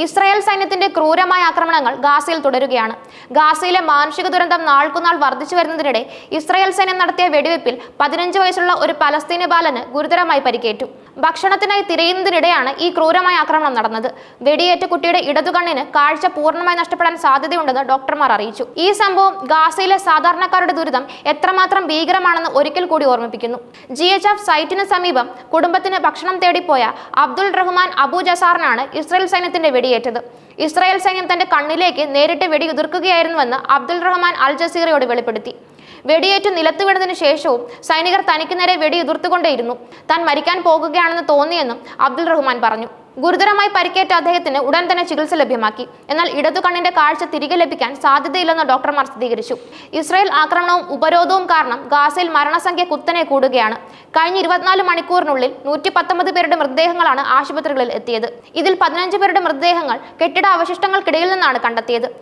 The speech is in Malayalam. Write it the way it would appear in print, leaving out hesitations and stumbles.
ഇസ്രായേൽ സൈന്യത്തിന്റെ ക്രൂരമായ ആക്രമണങ്ങൾ ഗാസയിൽ തുടരുകയാണ്. ഗാസയിലെ മാനുഷിക ദുരന്തം നാൾക്കുനാൾ വർദ്ധിച്ചു വരുന്നതിനിടെ ഇസ്രായേൽ സൈന്യം നടത്തിയ വെടിവെപ്പിൽ 15 വയസ്സുള്ള ഒരു പലസ്തീനി ബാലന് ഗുരുതരമായി പരിക്കേറ്റു. ഭക്ഷണത്തിനായി തിരയുന്നതിനിടെയാണ് ഈ ക്രൂരമായ ആക്രമണം നടന്നത്. വെടിയേറ്റ കുട്ടിയുടെ ഇടതുകണ്ണിന് കാഴ്ച പൂർണ്ണമായി നഷ്ടപ്പെടാൻ സാധ്യതയുണ്ടെന്ന് ഡോക്ടർമാർ അറിയിച്ചു. ഈ സംഭവം ഗാസയിലെ സാധാരണക്കാരുടെ ദുരിതം എത്രമാത്രം ഭീകരമാണെന്ന് ഒരിക്കൽ കൂടി ഓർമ്മിപ്പിക്കുന്നു. GHF സൈറ്റിന് സമീപം കുടുംബത്തിന് ഭക്ഷണം തേടിപ്പോയ അബ്ദുൾ റഹ്മാൻ അബു ജസാറിനാണ് ഇസ്രായേൽ സൈന്യത്തിന്റെ വെടിയേറ്റത്. ഇസ്രായേൽ സൈന്യം തന്റെ കണ്ണിലേക്ക് നേരിട്ട് വെടിയുതിർക്കുകയായിരുന്നുവെന്ന് അബ്ദുൾ റഹ്മാൻ അൽ ജസീറയോട് വെളിപ്പെടുത്തി. വെടിയേറ്റ് നിലത്ത് വീണതിനു ശേഷവും സൈനികർ തനിക്ക് നേരെ വെടിയുതിർത്തുകൊണ്ടേയിരുന്നു. താൻ മരിക്കാൻ പോകുകയാണെന്ന് തോന്നിയെന്നും അബ്ദുൾ റഹ്മാൻ പറഞ്ഞു. ഗുരുതരമായി പരിക്കേറ്റ അദ്ദേഹത്തിന് ഉടൻ തന്നെ ചികിത്സ ലഭ്യമാക്കി. എന്നാൽ ഇടതു കണ്ണിന്റെ കാഴ്ച തിരികെ ലഭിക്കാൻ സാധ്യതയില്ലെന്ന് ഡോക്ടർമാർ സ്ഥിരീകരിച്ചു. ഇസ്രായേൽ ആക്രമണവും ഉപരോധവും കാരണം ഗാസയിൽ മരണസംഖ്യ കുത്തനെ കൂടുകയാണ്. കഴിഞ്ഞ 24 മണിക്കൂറിനുള്ളിൽ 119 പേരുടെ മൃതദേഹങ്ങളാണ് ആശുപത്രികളിൽ എത്തിയത്. ഇതിൽ 15 പേരുടെ മൃതദേഹങ്ങൾ കെട്ടിട അവശിഷ്ടങ്ങൾക്കിടയിൽ നിന്നാണ് കണ്ടെത്തിയത്.